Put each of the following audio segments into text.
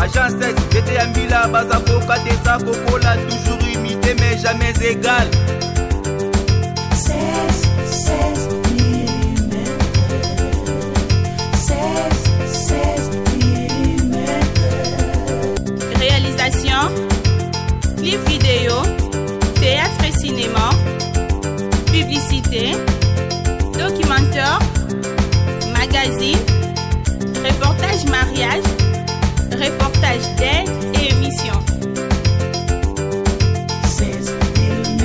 Agent 7, j'étais à Mila, Bazako, Kadeta, Kokola, toujours imité mais jamais égal. 16 mm. 16 mm. Réalisation, clip vidéo, théâtre et cinéma, publicité, documentaire, magazine, reportage mariage, reportage d'aide et émission. 16 mm.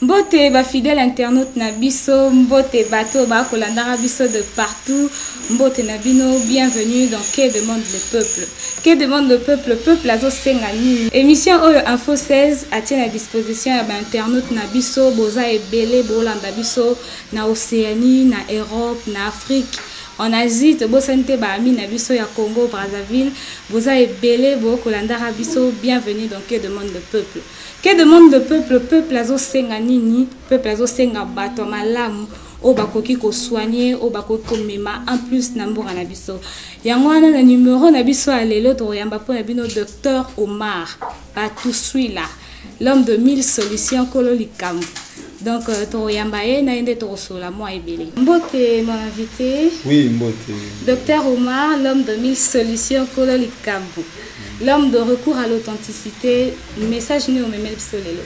Mbote ba fidèle internaute na biso, mbote bato ba kolandara biso de partout, mbote na bino, bienvenue dans Que demande le peuple. Que demande le peuple azo senga nini. Émission Oyo Info 16 a tient à disposition ya ba internaute na biso, boza ebele bolanda biso na Océanie, na Europe, na Afrique. En Asie, to sente ba ami na biso ya Congo Brazzaville, boza ebele bo kolandara biso, bienvenue dans Que demande le peuple. Que demande le peuple azo senga nini, peuple azo senga bato malamu o bakoki ko soigner, o bakoki ko mema en plus na mboka na biso. Yango wana na numéro na biso ya lelo to yamba po na bino Docteur Omar Batou Suila, l'homme de 1000 solutions kolo likambo. Donc to yamba e na ende to sola moi ebele. Mbote mon invité. Oui, Mbote. Docteur Omar, l'homme de 1000 solutions kolo likambo. L'homme de recours à l'authenticité, le message nous au même lelo.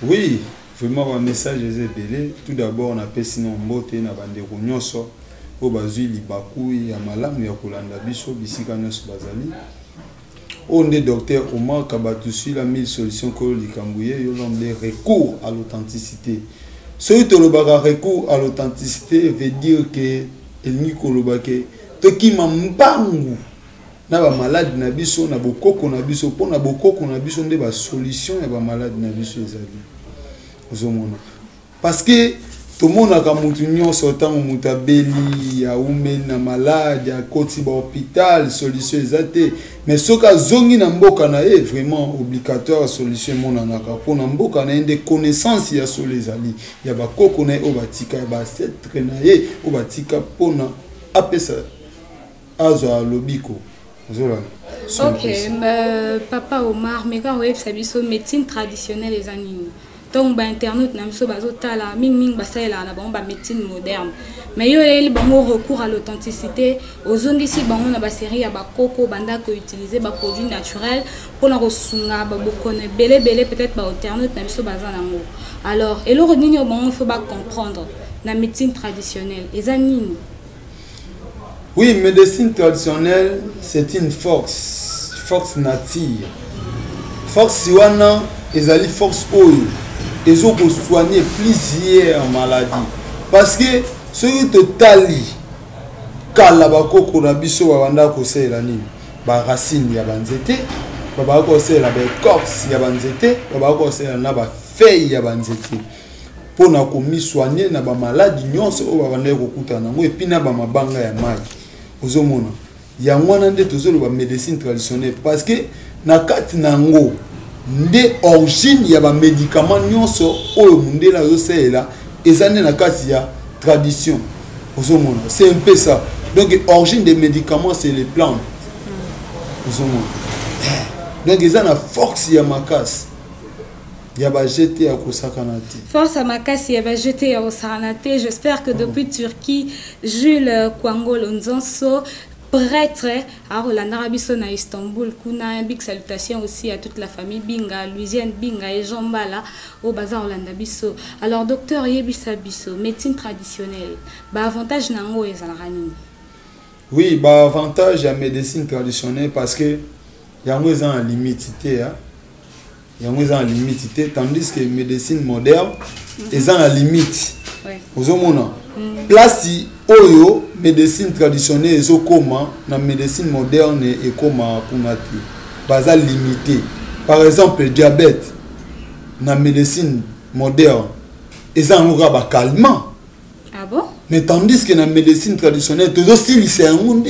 Oui, vraiment un message est belé. Tout d'abord on appelle sinon Mbote na bande nyonso o bazui libaku ya malamu ya kolanda biso bisika nyonso bazali. On est Docteur Omar Batou Suila 1000 solutions kolo likambuye yo l'homme de recours à l'authenticité. Ce que le recours à l'authenticité veut dire que el ni kolobake to ki mambangu na ba malade na biso na bokoko na biso po na bokoko na biso nde ba solution ya ba malade na biso ezali ozomona parce que tout le monde a mutu nyonso tango mutabeli ya umeli na malade ya koti ba hôpital solution ezate mais soka zongi na mboka na e vraiment obligatoire solution mona na ka po na mboka na ende connaissance ya solo ezali ya ba koko na o batika ba setre na ye o batika pona apesa azo lobiko. Ok, Papa Omar, mais quand vous savez médecine traditionnelle les animaux. Donc ba internet na biso bazotala ming basala na bango ba médecine moderne. Mais yo eli bango recours à l'authenticité, ozongisi bango na ba série ya ba koko banda ko utiliser ba produits naturels pour na rosunga ba bokone belé peut-être ba internet na biso bazana ngo. Alors, et le nini bango faut pas comprendre na médecine traditionnelle les animaux. Oui, médecine traditionnelle, c'est une force nature. Force siwana, ezali force oyo. Ils ont soigné plusieurs maladies. Parce que ce qui te tali, kalabako konabiso wanda kose la ni, ba racine ya banzete, ba kose la ba écorce ya banzete, ba kose la ba feuille ya banzete. Pour na komi soigner na ba maladie nyonso o ba bande kokuta nango et puis na ba mabanga ya mai. Ozomona ya mwana nde tozolo ba médecine traditionnelle parce que na kati nango nde origine ya ba médicament nyonso oyo mundela yosela ezane na kati ya tradition. Ozomona c'est un peu ça. Donc origine des médicaments c'est les plantes. Ozomona donc ezana force ya makasi ya ba jeté ya kosakanate. Force à makasi ya ba jeté ya kosakanate. J'espère que depuis Turquie, Jules Kwangol Nzonso, prêtre à Arabie na Istanbul, kuna big salutation aussi à toute la famille Binga, Louisiane Binga et Jean Bala au bazar Rolanda Bisso. Alors docteur Yebisa Bisso, médecine traditionnelle, ba avantage nango ezalani. Oui, ba avantage à médecine traditionnelle parce que yango ezan en limité hein. Yango ezan en limité tandis que médecine moderne ezan en limite. Ozomona place oyo médecine traditionnelle ezokoma na médecine moderne et koma kunati baza limité. Par exemple le diabète na médecine moderne ezan ba calmant. Ah bon? Mais tandis que dans la médecine traditionnelle, tout aussi c'est un monde,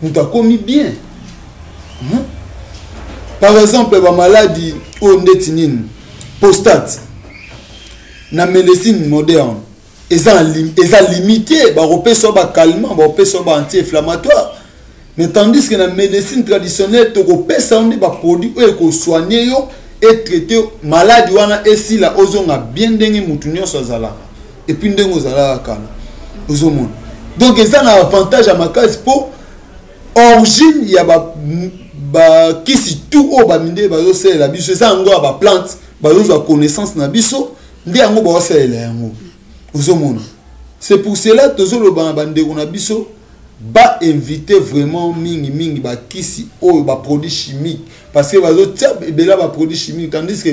on t'a commis bien. Par exemple, la maladie on détinine, prostate, dans la médecine moderne, ils sont limités, ils sont calmants, ils sont anti-inflammatoires. Mais tandis que dans la médecine traditionnelle, tu as des produits qui soigner et traiter maladie et si la ozon a bien dengue moutunio sozala et puis dengue ozala kana ozomon. Donc ça a un avantage à ma case pour origine il y a ba kisi tout au ba minde ba c'est la biso ça ngo ba plante ba yo connaissance na biso ndi ngo ba c'est la ngo ozomon. C'est pour cela que tozolo ba bande na biso ba inviter vraiment mingi ba kisi o ba produit chimique parce que bazo tia bela ba produit chimique tandis que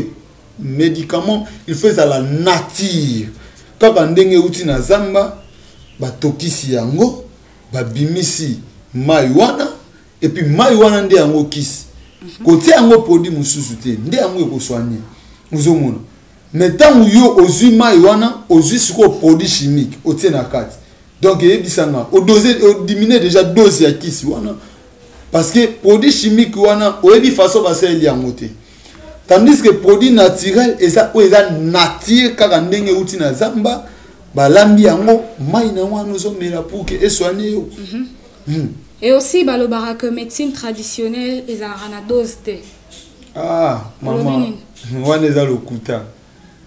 médicament il fait à la nature quand ndenge uti na zamba ba tokisi yango ba bimisi maiwana et puis maiwana nde yango kisi côté yango produit mususu te nde yango ko soigner uzomona mais tant yo ozui maiwana ozui siko produit chimique otie na kati. Donc, il diminue déjà la dose de kisi. Parce que les produits chimiques, il y a une façon de faire les mots. Tandis que les produits naturels, ils sont nature, quand on est outil na zamba, balambi yango, maïna wano zo mela pour que soigner. Et aussi, le barak médecine traditionnelle, ils ont une dose de. Ah, maman. Wana za lokuta.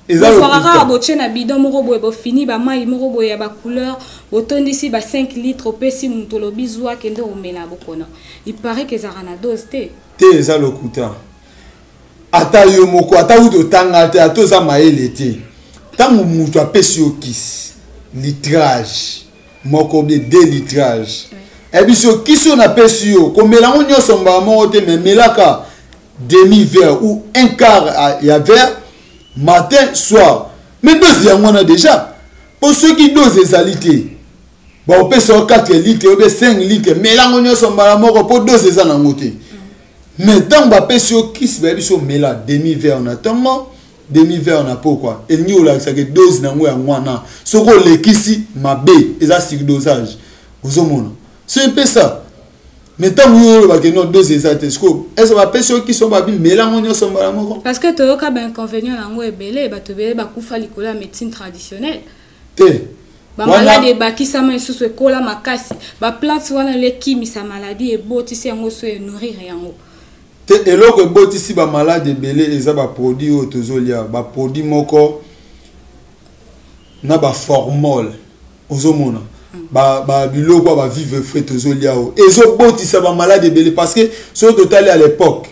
Ezara boche na bidon moko boye bo fini ba mai moko boye ya ba couleur botondisi ba 5 litres opesi mutolo bizwa kende omela bokona. Il paraît que ezara na dose te. Te eza lokuta. Ata yo moko ata uto tanga te ato za maele te. Tangu mutu apesi yo kisi litrage moko be 2 litrage. Ebiso kiso na pesi yo komela onyo somba moko te mais melaka demi verre ou un quart ya verre matin, soir. Mais dose on a déjà. Pour ceux qui dosent les alités, bon, on peut sur 4 litres, on peut 5 litres, mais là on a son balamor pour doser les anangotés. Mais tant qu'on peut sur qui se met sur mais là demi-verre on a tellement demi-verre on a pourquoi. Et nous là ça que dose n'ango ya mwana. Ce qu'on les kisi ma b et ça c'est dosage. Aux hommes. C'est un peu ça. Mais tant que nous deux exatesco, est-ce que va ceux qui sont pas bien mais là on sont pas parce que tu as un inconvénient là moi belé ba te belé ba kufa likola médecine traditionnelle. Te. Ba maladie ba ki sama sous kola makasi, ba plante wana le kimi sa maladie et botisi yango so nourrir yango. Te eloko botisi ba maladie belé eza ba produit o tozolia, ba produit moko na ba formol ozomona. Ba biloko ba vivre frais tozoliao ezo botisa ba malade belé parce que sur total à l'époque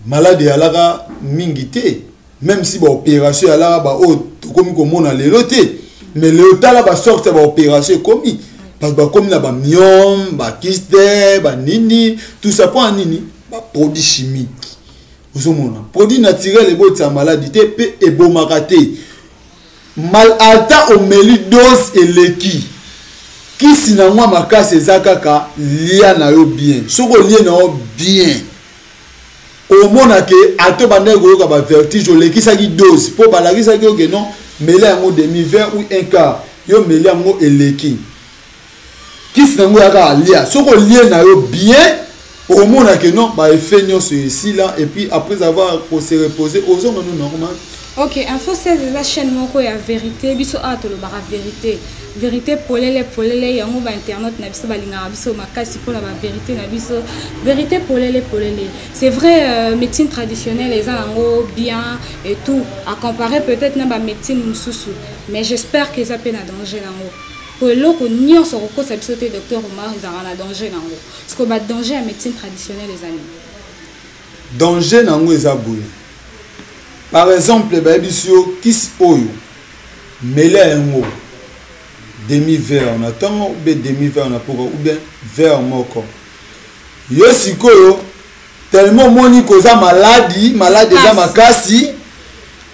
malade alara mingité même si ba opération alara ba o komi ko mona leloté mais le tala ba sorte ba opération komi parce ba komi na ba myome ba kyste ba nini tout ça pour nini ba produit chimique ozomona produit naturel et botisa maladie pe e bomakaté mal alta omeli dose et leki qui si na moi makasi ezakaka lia na yo bien soko lia na yo bien au mona ke ato bande ko ba vertige le ki sa ki dose po ba la ki sa ki que non mele yango demi verre ou un quart yo mele yango eleki qui si na ngo yaka lia soko lia na yo bien au mona ke non ba effet nyonso ici là et puis après avoir se reposer aux hommes nous normal. Ok, info 16 la chaîne moko ya vérité biso atolo bara vérité vérité polele yango ba internet na biso balinga biso makasi pour la vérité na biso vérité polele c'est vrai médecine traditionnelle les ango bien et tout à comparer peut-être na ba médecine mususu mais j'espère que ça peut na danger nango pour loko nyonso ko sa biso te docteur Omar ezara na danger nango parce que ba danger à médecine traditionnelle les amis danger nango ezaboué. Par exemple, babisio kis oyo mele yango demi-verre on attend ou bien demi-verre on a pour ou bien verre moko. Yo sikoyo tellement moni koza maladie za makasi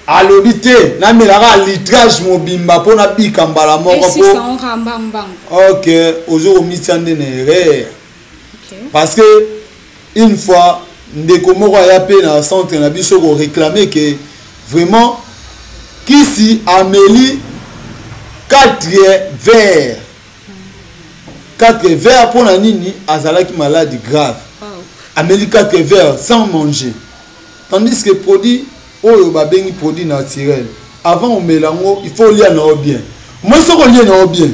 alobité na melara litrage mobimba pona bika mbala moko po. OK, ozo mitande nere. Parce que une fois ndeko moko ya pe na centre na biso ko réclamer que vraiment kisi Amélie 4 verres 4 verres pour la nini azalaki maladie grave. Amélie 4 verres sans manger tandis que produit oyo ba bengi produit naturel avant on mélange il faut lire na bien moi ce qu'on lit na bien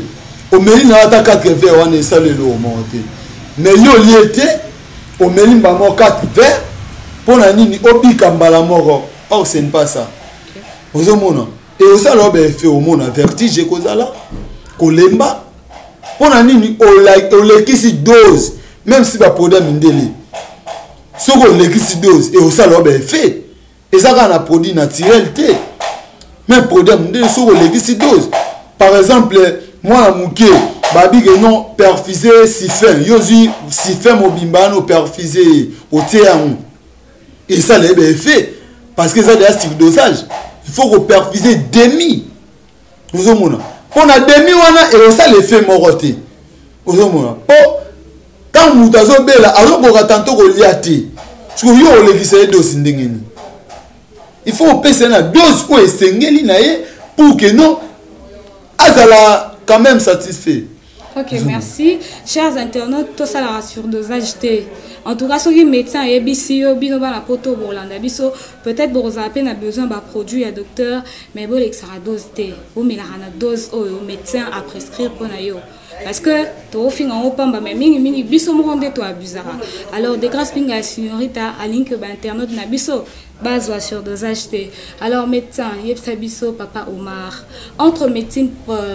on mélange na 4 verres on est salé le monter mais yo lié au melimba mo 4 verres pour na nini obika mbala moko. Or ce n'est pas ça. Ozomona et osa lo be fait au mona vertige kozala kolemba pour na nini o lekisi dose même si ba produit mindeli. Soko lekisi dose et osa lo be fait et ça quand on a produit naturel té. Même produit mindeli soko lekisi dose. Par exemple, moi mouké babi que non perfusé si fin yozi si fin mobimbano perfusé au théâtre et ça les bien fait parce que ça déjà sur dosage il faut qu'on perfusé demi vous avez mon on a demi wana et ça les fait moroté vous avez mon oh quand vous avez bela alors qu'on attend to liati parce que yo le qui dose ndengeni il faut passer na dose ou esengeli na ye pour que non azala quand même satisfait. Ok, merci. Chers internautes, tout ça la surdosage. En tout cas, ceux qui médecins et BCO, binoba la poto bolanda biso, peut-être vous avez peine besoin d'un produit à docteur, mais bon, l'extra dose té, ou mais la dose au médecin à prescrire pour nayo. Parce que tu as fait un open, mais mini biso mo rende to abusara. Alors des grâces pinga la signorita à link ba internaute na biso. Base ou surdosage. Alors médecin, yepsa biso papa Omar, entre médecine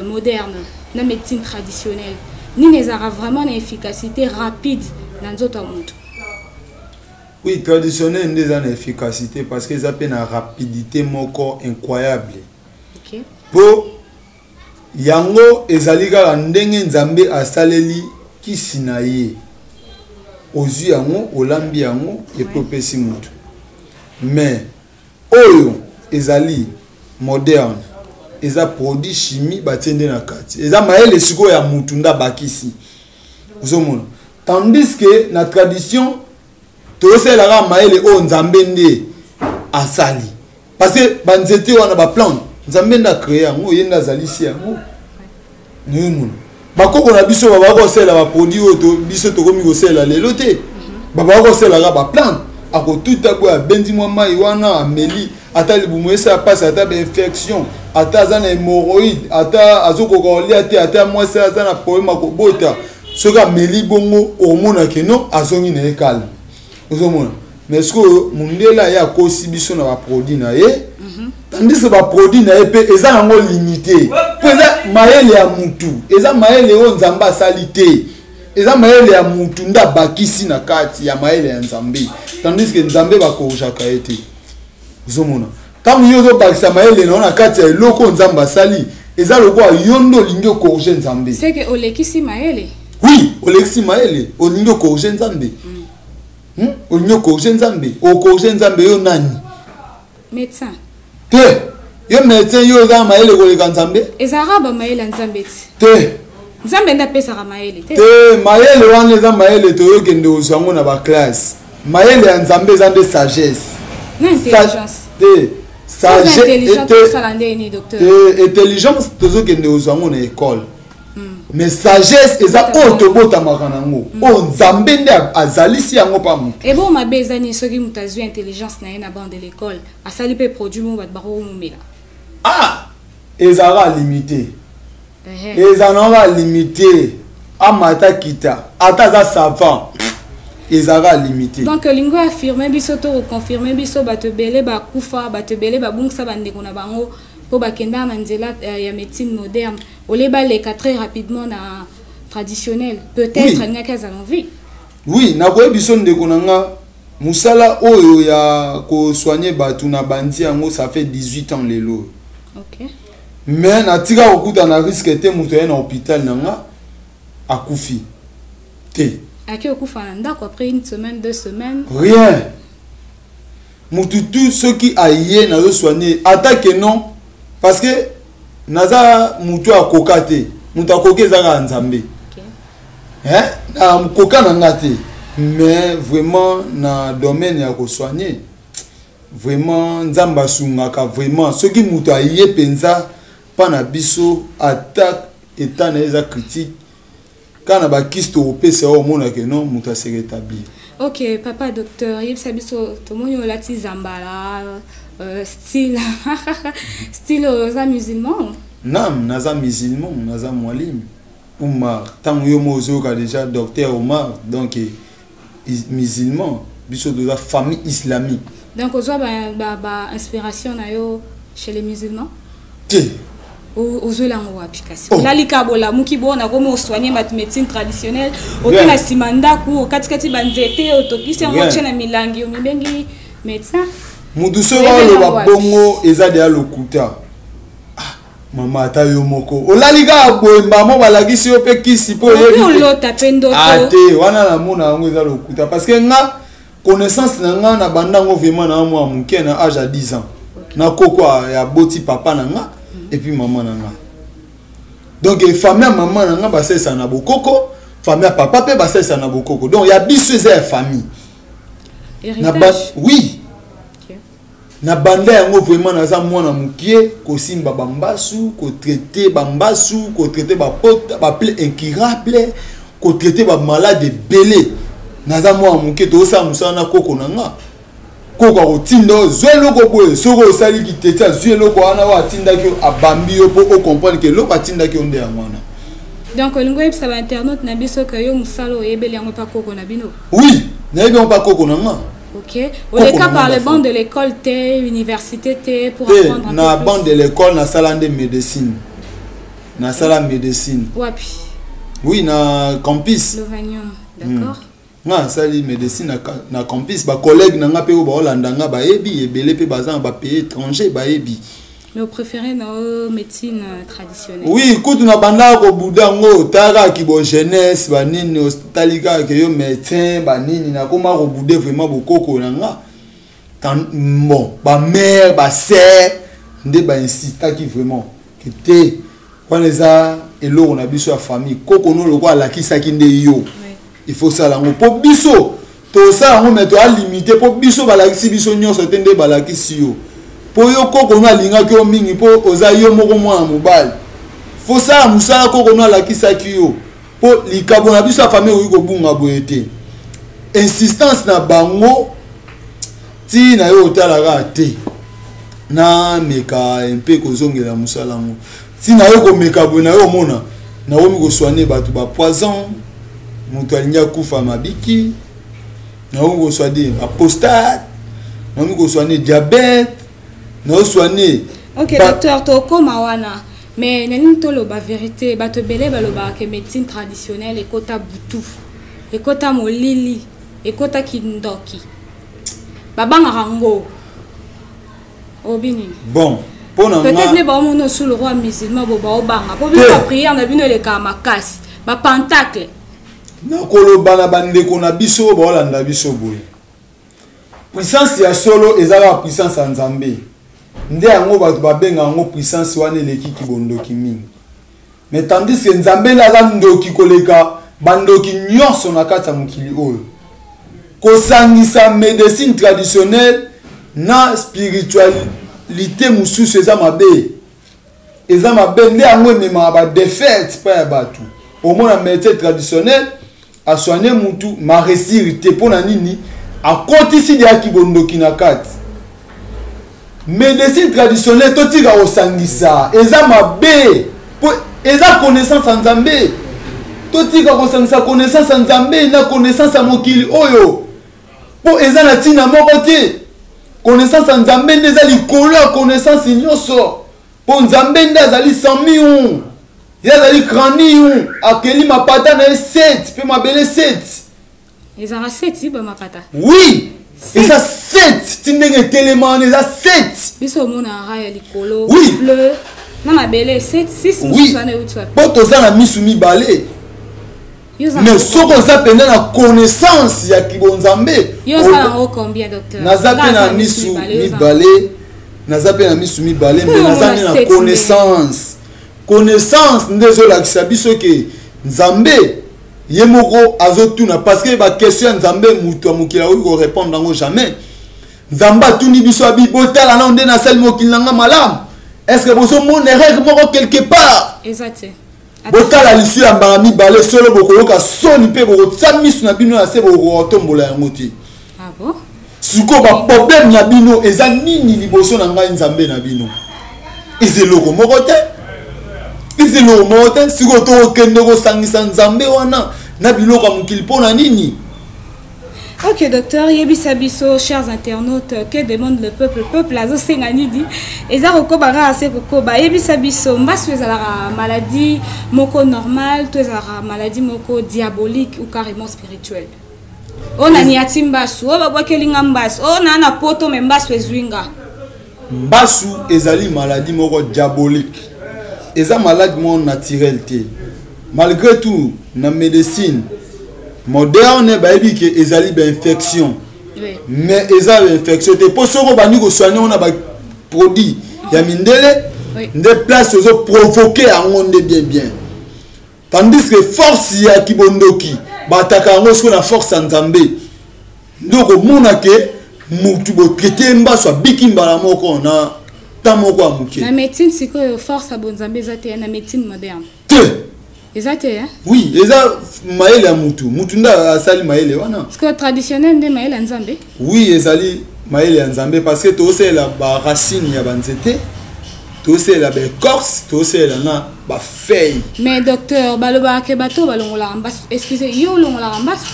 moderne et médecine traditionnelle, ni les aura vraiment une efficacité rapide dans notre monde. Oui, traditionnel n'est pas une efficacité parce qu'ils appellent une rapidité moko incroyable. Ok. Pour yango ezalika la ndenge nzambe asaleli kisinaye. Ozu yango olambi yango epopesi mutu. Mais oyo ezali moderne eza produit chimie batende na kati eza maele siko ya mutunda bakisi uzomona tandis que na tradition toselaka maele o nzambe nde asali parce que banzete wana ba plante nzambe nda créer yango yenda zalisi yango nunu bakoko na biso babako sela ba produit o to biso to komi ko sela lelo te babako sela ba plante ako tout abo ya bendi mwa mai wana ameli ata libumu esa passe ata ba infection ata zana hémorroïde ata azoko ko lia te ata mwa sa zana problème ko bota soka meli bongo hormone ke no azongi na ekal ozomona mais ce que mundela ya ko sibiso na ba produit na ye tandis que ba produit na ye pe eza ngo limité po eza maele ya mutu eza maele o nzamba salite eza maele ya mutu nda bakisi na kati ya maele ya nzambe tandis que nzambe bakojaka ete uzomona tamu yozo bakisa maele na kati ya loko nzamba sali eza loko yondo lingo corriger nzambe c'est que olekisi maele oui olekisi maele olingo corriger nzambe olingo corriger nzambe o corriger nzambe yo nani médecin te yo médecin yo za maele koleka nzambe ezara ba maele nzambe te nzambe nda pesa ka maele te maele wana eza maele to yo kende osango na ba classe maele ya nzambe eza nde sagesse na intelligence te sagesse et intelligence tozo kende osango na école mais sagesse eza o to botamaka nango o nzambe nde azalisi yango pa mu et bon mabe ezani soki mutazwi intelligence na ye na bande de l'école asali pe produit mo bat baro mumela ah ezara limité ezananga limité amata kita ata za savant ezara limité donc lingo affirmer biso to confirmer biso bato belé ba kufa bato belé ba bungsa bandeko na bango po bakenda na nzela ya médecine moderne oleba leka très rapidement na traditionnel peut-être oui. Ngaka za envie oui na ko biso ndeko nanga musala oyo ya ko soigner batu na bandi yango ça fait 18 ans lelo OK mais na tika okuta na risque te muto na hôpital nanga akufi te aki okufa na ndako après une semaine 2 semaines rien mutu tout ceux qui aillé na zo soigner attaque non parce que naza mutu akoka te mutu akoka ezaka nzambe hein na koka na ngate mais vraiment na domaine ya ko soigner vraiment nzamba sungaka vraiment ceux qui mutu aillé penza pana biso attaque état na eza critique kana ba kisto opese o mona ke non mutu se rétablir. OK papa docteur yebisa biso tomonyo lati zambala style style za musulman nam naza musulman naza mwalim Omar tant yo mozo ka déjà docteur Omar donc musulman biso de la famille islamique donc aux inspiration na yo chez les musulmans aux langues application la likabola mukibona comme soigner ma médecine traditionnelle aucun asimanda ku katikati banzete otokisi ngoche na milangi o mibengi médecin muduso ba bongo eza de lokuta mama ta yo moko olalika boemba mo balakisi yo pe kisi po yebi lota pendo to ate wana na mona ngo eza lokuta parce que nga connaissance na nga na banda ngo vraiment na mo amuke na âge à 10 ans na koko ya boti papa na nga et puis maman na nga donc famille maman na nga basesa na bokoko famille papa pe basesa na bokoko donc ya biso eza famille héritage oui na banda yango vraiment naza mwana mukie ko simba bambasu ko traiter bambasu ko traiter ba pote ba plaie incurable ko traiter ba malade belé naza mwana mukie to sa musana koko nanga koko ko tindo zwelo ko boye soko sali kiteta zwelo ko ana wa tinda ki abambi yo po o comprendre que lo ba tinda ki onde ya mwana donc lingo yebisa ba internaute na biso que yo musalo yebeli yango pa koko na bino oui na yebi on pa koko nanga. Ok. Au cas par le banc de l'école, t'es université, t'es pour apprendre. Na banc de l'école, na salle de médecine. Na salle de médecine. Wapi. Oui, na campus. Le Vagnon, d'accord. Na salle de médecine na campus. Ba collègue na nga pe o ba Hollanda nga ba ebi ebele pe bazan ba pays étranger ba ebi. Mais vous préférez nos médecine traditionnelle. Oui, écoute, na banda ko budango tara ki bo jeunesse ba nini hospitalika ke yo médecin ba nini na koma ko budé vraiment bokoko na nga. Quand bon, ba mère, ba sœur, ndé ba insista ki vraiment que té quand les a elo na biso ya famille koko no lokwa la kisaki nde yo. Il faut ça la ngo po biso. To ça ngo meto a limité po biso ba la kisi biso nyonso tende ba la kisi yo. Po yo koko no alinga ki o mingi po oza yo moko mwa mobile fo sa musala koko no alakisa ki yo po likabo na biso famille oyi ko bunga boyete insistance na bango ti na yo otalaka te na meka mpe kozongela musala ngo ti na yo komeka boye na yo omona na omi kosoigner bato ba poison moto alinga kufa mabiki na omi kosoigner apostate na omi kosoigner diabète non soigné. Ok, docteur, tu comme awana. Mais nous avons la vérité. Bato belé baloba que médecine traditionnelle et kota butu, et kota molili, et kota kindoki. Baba ngarango. Obini. Bon, pour nous. Peut-être les bons nous sous le roi musulman boba obanga. Pour bien prier on a vu les kamakas. Ba pentacle. Na koloba na bande kona biso ba olanda biso boye. Puissance ya solo ezala puissance en Nzambe. Nde yango bato babenga yango puissance wana eleki kibondoki mingi. Mais tandis que Nzambe laza ndoki koleka bandoki nyonso na kati ya mokili oyo. Kosangisa médecine traditionnelle na spiritualité mususu eza mabe. Eza mabe nde yango emema ba défaite pa ya bato. Au moins la médecine traditionnelle a soigné mutu ma resirité pona nini a kotisi dia kibondoki na kati. Médecine traditionnelle totika osangisa eza mabe po eza connaissance en Nzambe totika kosangisa connaissance en Nzambe na connaissance ya mokili oyo po eza na tina moko te connaissance en Nzambe ndeza likolo ya connaissance nyonso po Nzambe nde azali 100,000 yazali crâne akeli mapata na 7 pe mabele 7 ezara 7 ba mapata oui. Et ça 7, tu n'es tellement ça 7. Biso mona raya likolo oui. Bleu. Na mabele 7 6 oui. Poto za na misumi balé. Mais soko za pena na connaissance ya kibonzambe. Yo za na combien docteur? Na za pena misumi balé. Na za pena misumi balé mais na za na connaissance. Connaissance ndezo la kisabiso ke Nzambe Yemoko azotuna parce que ba question Nzambe mutu amukila ko répondre dango jamais. Nzamba tuni biso abibota la na onde na sel mokilanga malam. Est-ce que boso mon erreur moko quelque part? Exact. Bota la lisu ya mbami balé solo boko ka soni pe boko tsamisu na bino na se boko tombola yango ti. Ah bon? Siko ba problème na bino eza nini liboso na ngai Nzambe na bino. Ezelo ko moko te. Isi lo mote siko to kende ko sangisa nzambe wana na biloko mukili pona nini. Ok, docteur, Yebisa Bisso, chers internautes, que demande le peuple? Le peuple a zosengani dit. Eza kokobara ase kokoba. Yebisa Bisso, mbasu ezala maladie moko normale, to ezala maladie moko diabolique ou carrément spirituelle. On a ni atimbasu, o babwa kelinga mbasu, o na na poto me mbasu ezwinga. Mbasu ezali maladie moko diabolique. Eza maladie mon naturel te. Malgré tout, na médecine moderne bayebi ke ezali ba infection. Oui. Mais ezali infection te po soko bandi ko soigner on a ba produit ya mindele de place ozo provoquer en de bien. Tandis que force ya kibondoki bataka ngo siko na force nzambe. Ndoko mona ke mutu bo traiter mbaso bikimba la moko na tamoko amuke. Na médecine siko force a bonzambe zate na médecine moderne. Exactement. Hein? Oui, eza maele ya mutu. Mutu nda asali maele wana. Est-ce que traditionnel nde maele nzambe? Oui, ezali maele ya nzambe parce que to sela ba racine ya banzete. To sela ba écorce, to sela na ba feuille. Mais docteur, baloba ke bato balongola mbasu. Excusez, yo longola mbasu.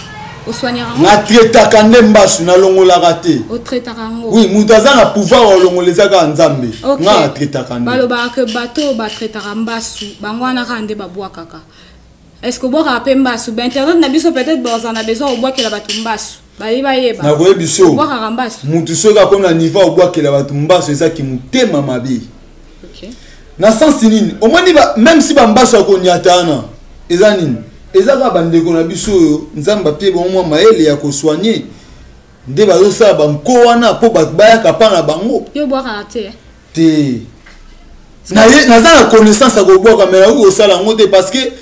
Au soignera. Na traitaka nde mbasu na longola raté. Au traitaka ngo. Oui, mutu aza na pouvoir olongoleza ka nzambe. Na traitaka nde. Baloba ke bato ba traitaka mbasu, bangwana ka nde babwa kaka. Est-ce que vous avez mbasu? Ben internet na biso peut-être on a besoin au bois que la batu mbasu. Ba yeba. Na koye biso. Bois ka mbasu. Mutu soka kona niveau au bois que la batu mbasu eza ki mutema mabi. OK. Na sens nini? Au moins même si ba mbasu akonyatana. Eza nini? Eza ka bandeko na biso yo nzamba pe bon moi maele ya ko soigner. Nde ba zo sa ba nko wana po ba baya kapana bango. Yo bois ka te. Te. Na za la connaissance à ko bois ka mera ko sala ngote parce que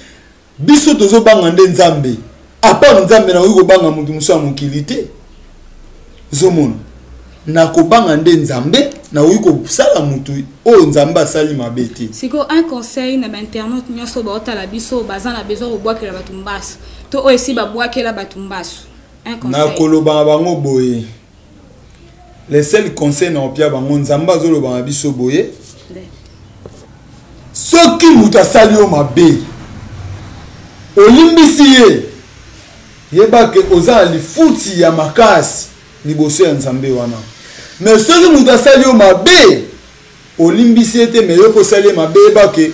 biso tozo banga nde nzambe. A part nzambe na ko banga mutu muso amukilité. Zomona. Na ko banga nde nzambe na ko sala mutu o nzambe asali mabete. Siko un conseil na internaute nyoso ba otala biso bazana besoin ko bois que la batumbasu. To aussi ba bois que la batumbasu. Un conseil. Na koloba bango boye. Les seuls conseils na opia bango nzamba zolo ba biso boye. Soki mutu asali o mabe. Olimbisi ye. Yeba ke oza lifuti ya makasi liboso ya nzambe wana. Mais soki mutu asali o mabe. Olimbisi te me yo ko sali mabe yeba ke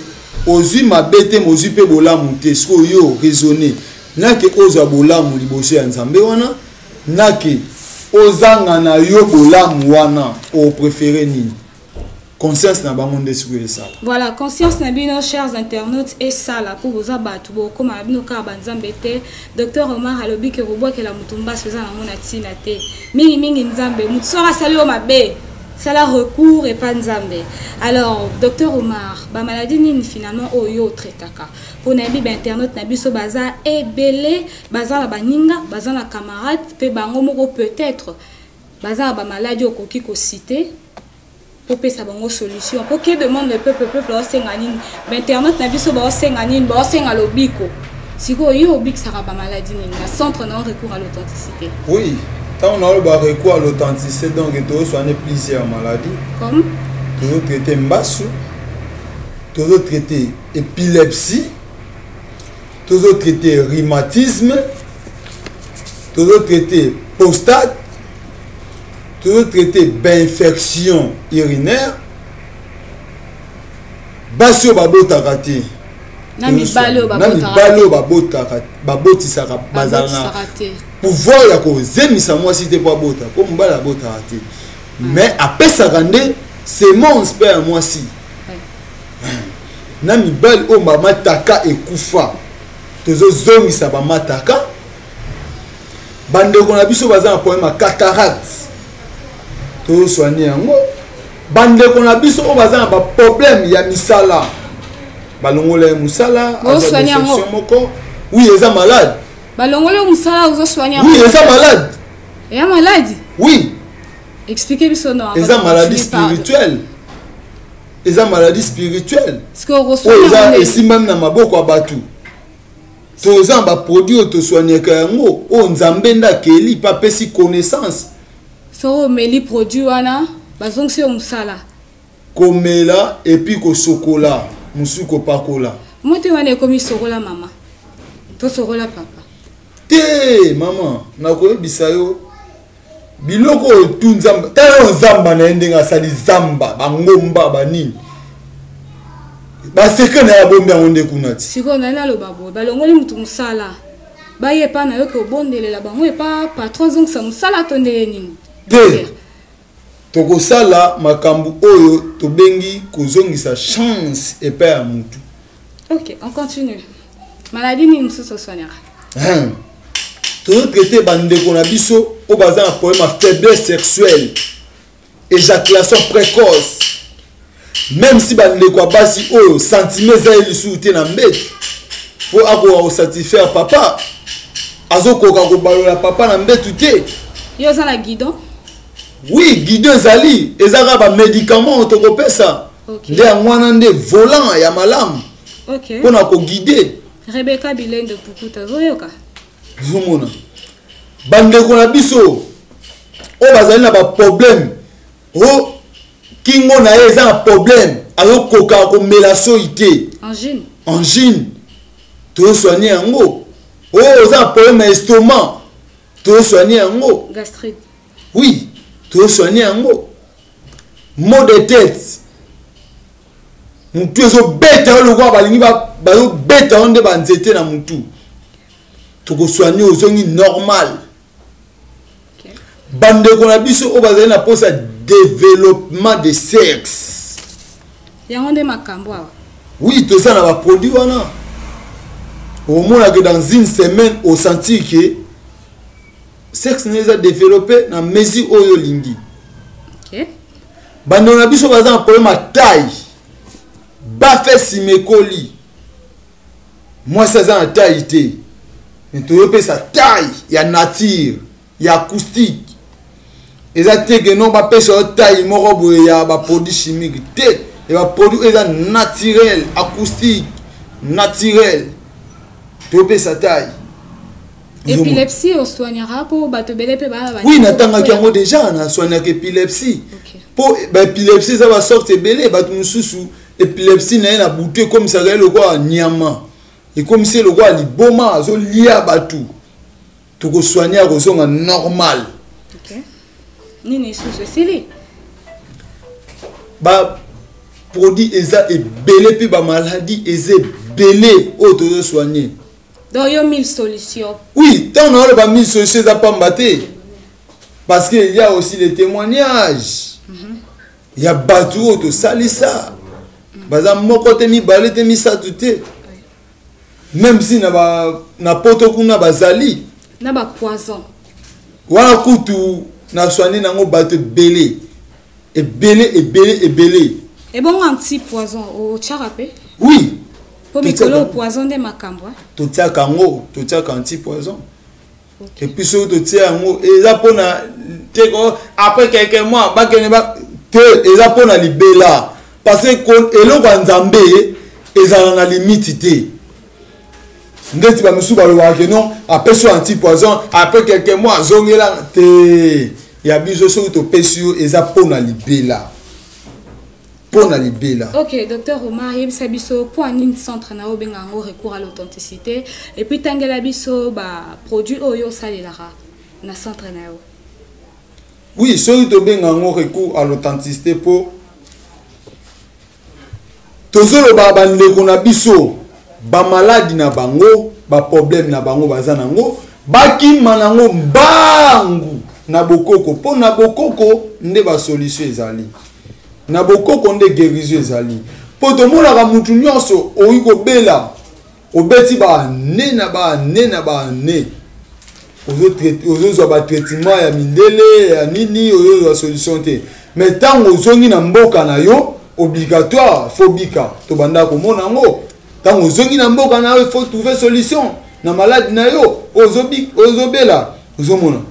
ozwi mabe te mozwi pe bolamu te. Siko yo raisonner. Nake oza bolamu liboso ya nzambe wana. Nake ozanga na yo bolamu wana o préféré nini. Conscience na bango nde sikuye ça. Voilà, conscience na bino chers internautes et ça là pour vous abattre comme bino ka banzambe te. Docteur Omar alobi ke robo ke la mutumba soza na mona tina te. Mingi nzambe mutsora sali o mabe. C'est la recours et pas nzambe. Alors, docteur Omar, ba maladie ni finalement oyo traitaka. Pour nabi ba internaute na biso baza ebele, baza la baninga, baza na camarade pe bango moko peut-être baza ba maladie okoki ko citer. Pour que ça bango solution. Pour que demande le peuple au senganine. Mais internaute na biso ba senganine, ba sengalobiko. Siko yo obik ça ba maladie ni na centre non recours à l'authenticité. Oui. Quand on a le recours à l'authenticité, donc il faut soigner plusieurs maladies. Comme toujours traiter mbasu, toujours traiter épilepsie, toujours traiter rhumatisme, toujours traiter prostate, toujours traiter infection urinaire. Basio babota raté. Nami balo baboti saka bazana. Pouvoir ya ko zemisa moi si te pas bota comme bala bota raté. Mais après ça rende c'est mon père moi si. Nami bal o mama taka ekufa. Tozo zomisa ba mataka. Bande ko na biso bazana problème cataracte. To soigner yango. Bande ko na biso o bazana ba problème ya misala. Balongole musala, moko. Oui, ils sont malades. Balongole musala, ils sont Oui, ils sont malades. Ils sont malades. Oui. Expliquez-moi son nom. Ils ont maladie spirituelle. Ils ont maladie spirituelle. Ce qu'on reçoit. Et si même dans ma boko abatu. Tous ans ba produit auto soigner kango. On nzambenda keli pa pesi connaissance. So meli produit wana, bazong se musala. Komela et puis ko chocolat. musuko pakola. Moi tu wana komi sorola mama. To sorola papa. Te maman, na ko bisayo. Biloko tu nzamba, tala nzamba na ndenga sali zamba, bangomba banini. Ba seke na bombe onde kunati. Siko na lo babo, balongoli mutu musala. Ba ye pa na yo ko bondelela bango e pa patron zong sa musala tonde nini. Te. Toko sala makambu oyo to bengi kozongisa chance et pas mutu. OK, on continue. Maladie ni mususu soignera. Tout traité bandeko na biso o baza un problème à faiblesse sexuelle, éjaculation précoce. Même si bandeko basi oyo sentiment za ilisuté na mbete pour avoir satisfaire papa azokoka ko balola papa na mbete te. Yo za la guidon? Oui, guidon zali ezaka ba médicament to ko pesa. OK. Nde mwana nde volant ya malamu. OK. Pona ko guider. Rebecca Bilende Pukuta zoyoka. Zumona bandeko na biso o bazali na ba problème o kingo na ye za problème ayo koka ko melaso ité angine to soigner yango o za problème estomac to soigner yango gastrite oui to soigner yango maux de tête mutu ezo beta lo kwa balingi ba beta onde ba nzete na mutu to soigner ozongi normal. OK. Bandeko na biso o bazali na posa développement de sexe. Yango nde makambo awa. Oui, tout ça na ba produit wana. Au moins que dans une semaine au senti que sexe n'est a développé na mesure oyo lingi. OK. Bandeko na biso bazali na problème à taille. Ba fait simekoli. Moi ça za na taille té. Mais tu peux sa taille, il y a nature, il y a acoustique. Et ça te que non pas pêche taille, morobo il y a ba produit chimique. Et ba produit est naturel, acoustique, naturel. Tu peux sa taille. Épilepsie on soignera pour batebele pe ba. Oui, natanga kiango déjà na soigner épilepsie. OK. Pour ba épilepsie ça va sortir belé ba tu susu épilepsie na bouté comme ça le quoi nyama. Et comme si le roi liboma zo lia batu to ko soigner ko zonga normal. OK. Nini sous ceci Ba produit eza e belé puis ba maladie eza belé o to soigner. Donc yo 1000 solutions. Oui, tant on a pas 1000 solutions ça pas mbaté. Parce qu'il y a aussi les témoignages. Il y a batu o to salisa. Baza moko te mi balé te mi sa tuté. Même si na poto kuna bazali Na ba poison. Wana kutu na soigner nango bato belé. Et belé. Et bon anti-poison au tcharape. Oui. Pour mikolo poison de makambo. To tia kango, to tia anti-poison. Okay. Et puis so to tia yango eza pona teko après quelques mois ba kene ba te eza pona libela parce que eloko nzambe eza na limite te. Ndeti ba musu ba lo ke non après so anti-poison après quelques mois zongela te ya biso so to pesio eza pona libela. OK, docteur Omar, yebisa biso pour un centre na obenga ngo recours à l'authenticité et puis tangela biso ba produit oyo salelara na centre na yo. Oui, so to benga ngo recours à l'authenticité pour tozolo ba bandeko na biso ba maladie na bango, ba problème na bango baza nango, ba kima nango mbangu na bokoko po na bokoko nde ba solution ezali. Na bokoko nde guérison ezali. Po to mona ka mutu nyonso oyi ko bela obeti ba ne na ba ne. Ozo zo ba traitement ya mindele ya nini oyo solution te. Mais tant ozongi na mboka na yo obligatoire phobika to banda ko mona ngo. Tant ozongi na mboka na yo il faut trouver solution na maladie na yo ozobela ozomona.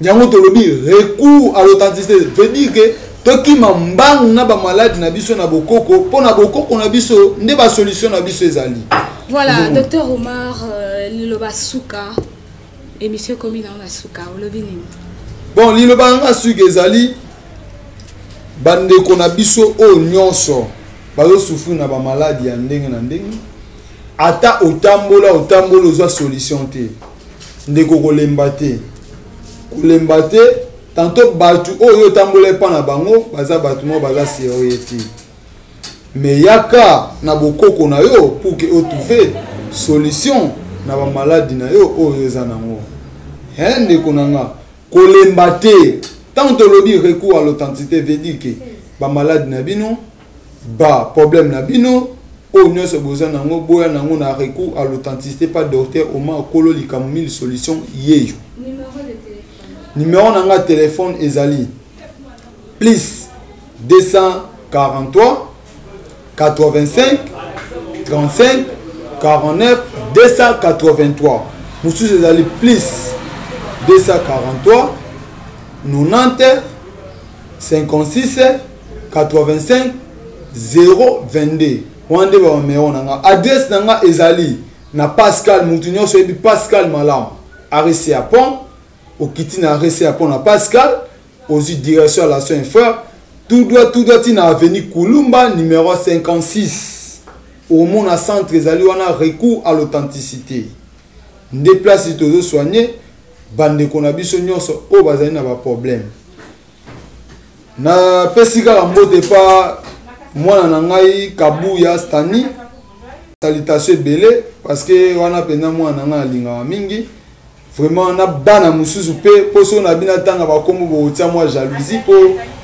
Nyango to lobi recours à l'authenticité veut dire que toki mambangu na ba maladie na biso na bokoko po na bokoko na biso nde ba solution na biso ezali. Voilà, docteur Omar liloba suka émission comme dans la suka olobi nini. Bon, liloba nga suka ezali bandeko na biso o nyonso bazo souffrir na ba maladie ya ndenge na ndenge ata otambola ozwa solution te ndeko kolemba te tantôt batu oyo tambola pa na bango baza batu mo baza sérieux te mais yaka na bokoko na yo pour que o trouver solution na ba maladie na yo oyo eza nango ndeko nanga kolemba te tant que lobby recours à l'authenticité veut dire que ba maladie na bino ba problème na bino o nyonso besoin nango boya nango na recours à l'authenticité pas docteur Omar Kolo likamumili solution yeyo. Numéro nanga téléphone ezali plus 243 85 35 49 283 mususu ezali plus 243 90 56 85 022 wande ba numéro nanga adresse nanga ezali na Pascal mutu nyonso ebi Pascal Malam arrêté à pont au kiti na arrêté à pont na Pascal aux direction à la soin frère tout doit tina avenue Kulumba numéro 56 au mon centre ezali wana recours à l'authenticité déplacer tous soigner bande kona biso nyonso o bazali na ba problème na pesika la mbote pa mwana na ngai Kabuya Stani salutation belé parce que wana pena mwana na linga mingi vraiment na bana mususu pe poso na bina tanga ba kombo bo tia moi jalousie po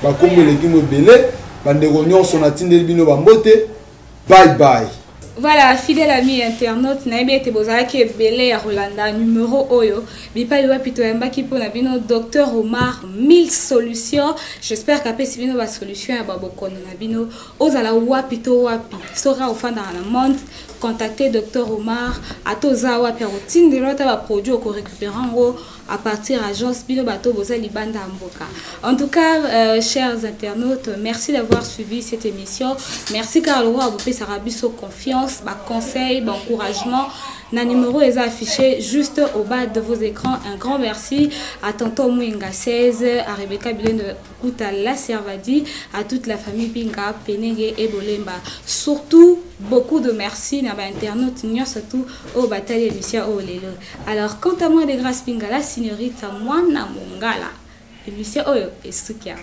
ba kombo lekimo belé bande ko nyonso na tindeli bino ba mbote bye bye. Voilà, fidèle ami internaute, naïbe ete bozalaki belé ya Rolanda numéro oyo. Bipa liwa pito yamba kipo na bino Dr Omar 1000 solutions. J'espère qu'après si bino ba solution ya babokono na bino ozala wapi to wapi. Sora ofanda na monde, contactez Dr Omar atoza wapi routine de l'autre ba produit ko récupérer à partir agence bino bato boza libanda mboka. En tout cas, chers internautes, merci d'avoir suivi cette émission. Merci car le roi vous fait sarabiso confiance, ba conseil, ba encouragement. Na numéro est affiché juste au bas de vos écrans. Un grand merci à Tonton Mouinga 16, à Rebecca Bilen de Kuta La Servadi, à toute la famille Pinga, Penenge et Bolemba. Surtout, beaucoup de merci na ba internaute nyo surtout au bataille émission au lelo. Alors, quant à moi de grâce Pinga la signorita Mwana Mongala. Émission Oyo et Sukia.